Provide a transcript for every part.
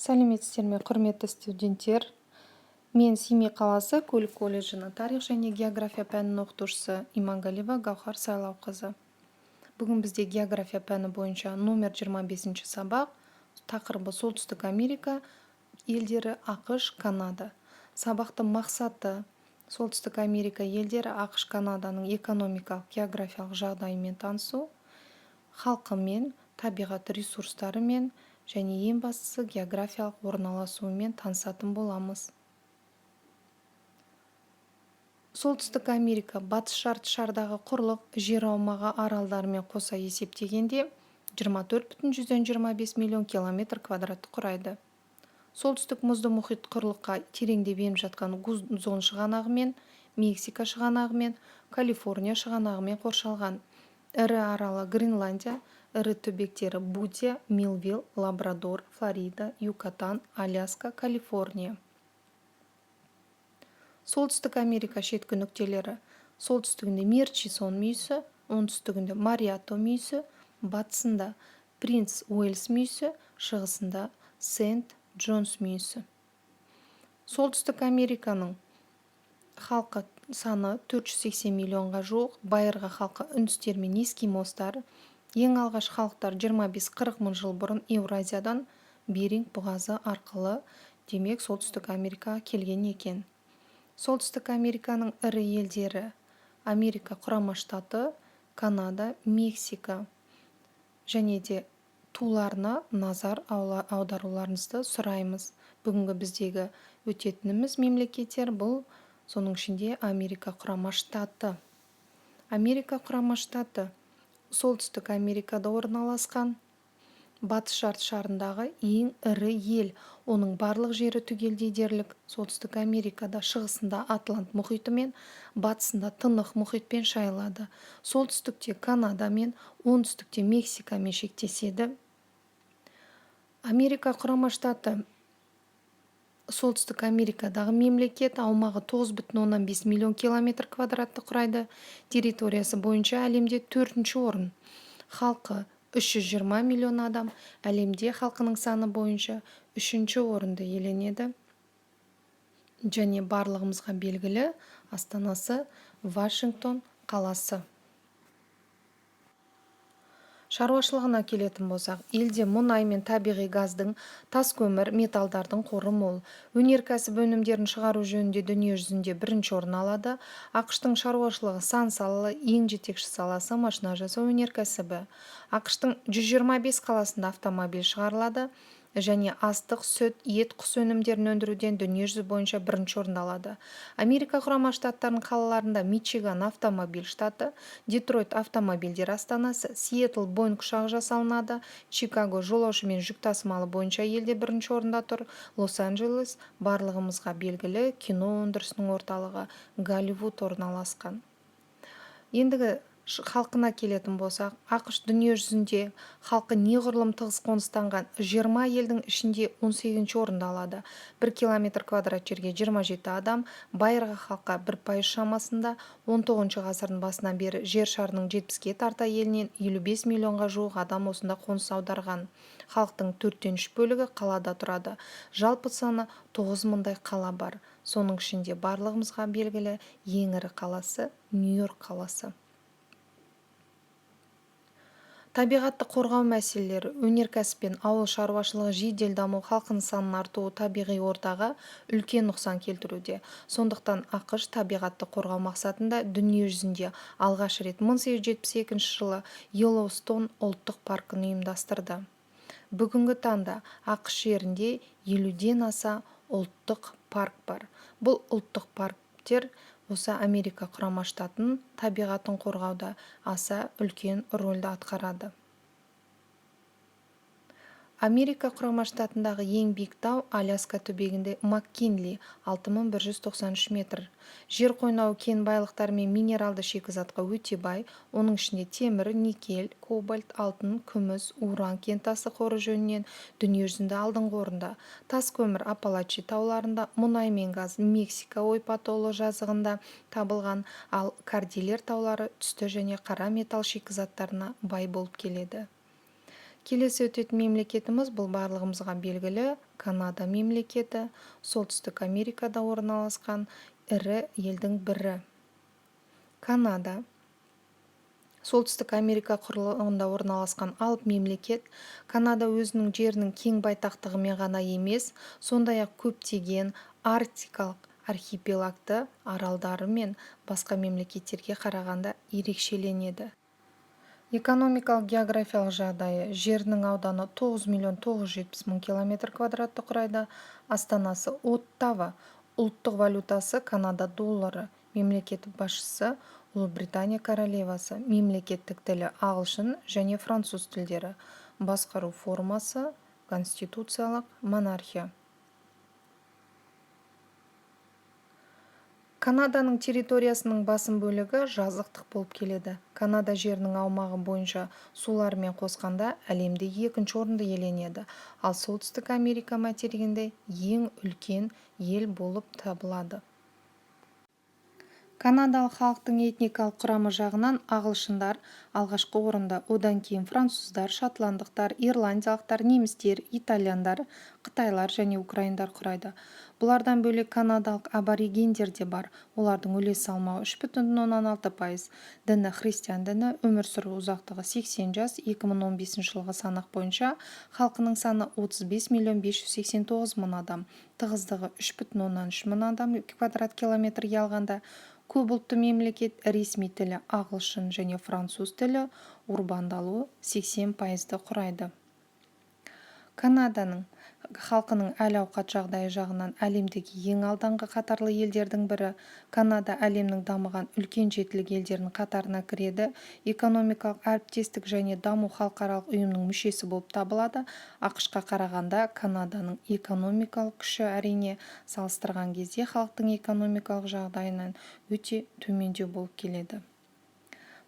Сәлеметсіздер ме, құрметті студенттер. Мен Семей қаласы көлік колледжінің тарих және география пәнінің оқытушысы Имангалиева Гаухар Сайлауқызы. Бүгін бізде география пәні бойынша номер 25 сабақ, тақырыбы Солтүстік Америка елдері ақш, Канада. Сабақтың мақсаты Солтүстік Америка елдері ақш, Канаданың экономикалық, географиялық жағдайымен танысу, халқымен, табиғат ресурстарымен және ең бастысы географиялық орналасуымен танысатын боламыз. Солтүстік Америка батыс жарты шардағы құрлық жер аумағы аралдарымен қоса есептегенде 24,25 миллион километр квадратты құрайды. Солтүстік мұзды мұхит құрлыққа тереңдеп еніп жатқан Гудзон шығанағымен, Мексика шығанағымен, Калифорния шығанағымен қоршалған. Ірі аралы Гренландия, ірі түбектері Будия, Милвилл, Лабрадор, Флорида, Юкатан, Аляска, Калифорния. Солтүстік Америка шеткі нүктелері: солтүстігінде Мерчисон мүйісі, оңтүстігінде Мариато мүйісі, батысында Принц Уэльс мүйісі, шығысында Сент Джонс мүйісі. Солтүстік Американың халқы саны 480 миллионға жуық, байырғы халқы үндістер мен эскимостар. Ең алғаш халықтар 25-40 мың жыл бұрын Еуразиядан Беринг бұғазы арқылы, демек Солтүстік Америкаға келген екен. Солтүстік Американың ірі елдері: Америка құрама штаты, Канада, Мексика. Және де туларына назар аударуларыңызды сұраймыз. Бүгінгі біздегі өтетініміз мемлекеттер бұл, соның ішінде Америка құрама штаты. Америка құрама штаты Солтүстік Америкада орналасқан, батыс жарты шарындағы ең ірі ел. Оның барлық жері түгелдей дерлік. Солтүстік Америкада шығысында Атлант мұхитымен, батысында Тынық мұхитпен шайылады. Солтүстікте Канадамен, оңтүстікте Мексикамен шектеседі. Америка құрама штаты Солтүстік Америкадағы мемлекет, аумағы 9,5 миллион километр квадратты құрайды. Территориясы бойынша әлемде 4-ші орын. Халқы 320 миллион адам, әлемде халқының саны бойынша 3-ші орынды иеленеді. Және барлығымызға белгілі астанасы Вашингтон қаласы. Шаруашылығына келетін болсақ, елде мұнай мен табиғи газдың, тас көмір, металдардың қоры мол. Өнеркәсіп өнімдерін шығару жөнінде дүние жүзінде бірінші орын алады. ақш-тың шаруашылығы сан салалы, ең жетекші саласы машина жасау өнеркәсібі. ақш-тың 125 қаласында автомобиль шығарылады және астық, сүт, ет, құс өнімдерін өндіруден дүние жүзі бойынша бірінші орын алады. Америка құрама штаттарының қалаларында Мичиган автомобиль штаты, Детройт автомобильдер астанасы, Сиэтл Боинг ұшағы жасалынады, Чикаго жолаушы мен жүк тасымалы бойынша елде бірінші орында тұр, Лос-Анджелес барлығымызға белгілі кино өндірісінің орталығы, Голливуд орналасқан. Ендігі халқына келетін болсақ, ақш дүние жүзінде халқы неғұрлым тығыз қоныстанған 20 елдің ішінде 18-ші орынды алады. 1 километр квадрат жерге 27 адам, байырғы халыққа 1% шамасында. 19 ғасырдың басынан бері жер шарының 70-ке тарта елінен 55 миллионға жуық адам осында қоныс аударған. Халықтың 4/3 бөлігі қалада тұрады. Жалпы саны 9 мыңдай қала бар. Соның ішінде барлығымызға белгілі ең ірі қаласы Нью-Йорк қаласы. Табиғатты қорғау мәселелері: өнеркәсіп пен ауыл шаруашылығы жедел даму, халқының санының артуы табиғи ортаға үлкен нұқсан келтіруде. Сондықтан ақш табиғатты қорғау мақсатында дүние жүзінде алғаш рет 1872 жылы Йеллоустон ұлттық паркын ұйымдастырды. Бүгінгі таңда ақш жерінде 50-ден аса ұлттық парк бар. Бұл ұлттық парктер осы Америка құрама штатының табиғатын қорғауда аса үлкен рөлді атқарады. Америка құрама штатындағы ең биік тау Аляска түбегінде Маккинли 6193 метр. Жер қойнауы кен байлықтары мен минералды шикізатқа өте бай. Оның ішінде темір, никель, кобальт, алтын, күміс, уран кентасы қоры жөнінен дүние жүзінде алдыңғы орында. Тас көмір Апалачи тауларында, мұнай мен газ Мексика ойпатолы жазығында табылған, ал Кордильер таулары түсті және қара металл шикізаттарына бай болып келеді. Келесі өтетін мемлекетіміз бұл барлығымызға белгілі Канада мемлекеті, Солтүстік Америкада орналасқан ірі елдің бірі. Канада Солтүстік Америка құрлығында орналасқан алып мемлекет. Канада өзінің жерінің кең байтақтығымен ғана емес, сондай-ақ көптеген арктикалық архипелагты аралдары мен басқа мемлекеттерге қарағанда ерекшеленеді. Экономикалық географиялық жағдайы: жерінің ауданы 9.970.000 км квадратты құрайды. Астанасы Оттава. Ұлттық валютасы Канада доллары. Мемлекет басшысы Ұлыбритания королевасы. Мемлекеттік тілі ағылшын және француз тілдері. Басқару формасы конституциялық монархия. Канаданың территориясының басым бөлігі жазықтық болып келеді. Канада жерінің аумағы бойынша сулармен қосқанда әлемде екінші орынды иеленеді, ал Солтүстік Америка материгінде ең үлкен ел болып табылады. Канадалық халықтың этникалық құрамы жағынан ағылшындар алғашқы орында, одан кейін француздар, шотландықтар, ирландиялықтар, немістер, итальяндар, қытайлар және украиндар құрайды. Бұлардан бөлек канадалық аборигендер де бар. Олардың үлес салмағы 3,6%. Діні христиан діні, өмір сүру ұзақтығы 80 жас. 2015 жылғы санақ бойынша халқының саны 35.589.000 адам. Тығыздығы 3,3 адам квадрат километрге алғанда. Көп ұлтты мемлекет, ресми тілі ағылшын және француз тілі, урбандалуы 80% құрайды. Канаданың халқының әл-ауқат жағдайы жағынан әлемдегі ең алдыңғы қатарлы елдердің бірі. Канада әлемнің дамыған үлкен жетілік елдерінің қатарына кіреді. Экономикалық әріптестік және даму халықаралық ұйымның мүшесі болып табылады. ақш-қа қарағанда Канаданың экономикалық күші әрине салыстырған кезде халықтың экономикалық жағдайынан өте төмендеу болып келеді.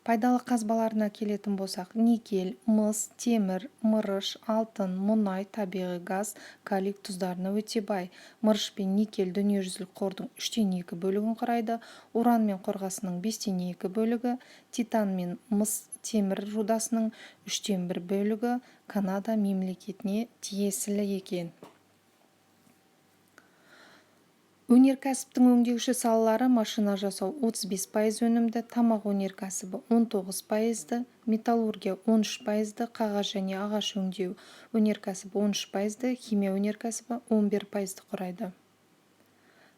Пайдалы қазбаларына келетін болсақ: никель, мыс, темір, мырыш, алтын, мұнай, табиғи газ, калий тұздарына өте бай. Мырыш пен никель дүниежүзілік қордың 2/3 бөлігін құрайды. Уран мен қорғасының 5/2 бөлігі, титан мен мыс темір рудасының 1/3 бөлігі Канада мемлекетіне тиесілі екен. Өнеркәсіптің өңдеуші салалары: машина жасау 35% өнімді, тамақ өнеркәсібі 19%, металлургия 13%, қағаз және ағаш өңдеу өнеркәсібі 13%, химия өнеркәсібі 11% құрайды.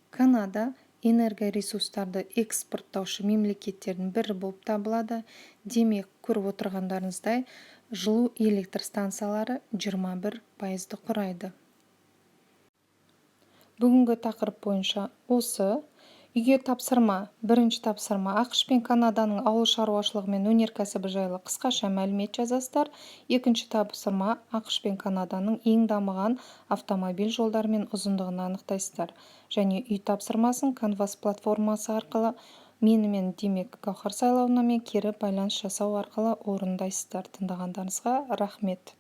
Канада энергоресурстарды экспорттаушы мемлекеттердің бірі болып табылады. Демек, көріп отырғандарыңыздай, жылу электр станциялары 21% құрайды. Бүгінгі тақырып бойынша осы. Үйге тапсырма. Бірінші тапсырма: ақш пен Канаданың ауыл шаруашылығы мен өнеркәсібі жайлы қысқаша мәлімет жазасыздар. Екінші тапсырма: ақш пен Канаданың ең дамыған автомобиль жолдары мен ұзындығын анықтайсыздар. Және үй тапсырмасын Canvas платформасы арқылы менімен демек Гаухар Сайлауовнамен кері байланыс жасау арқылы орындайсыздар. Тыңдағандарыңызға рахмет.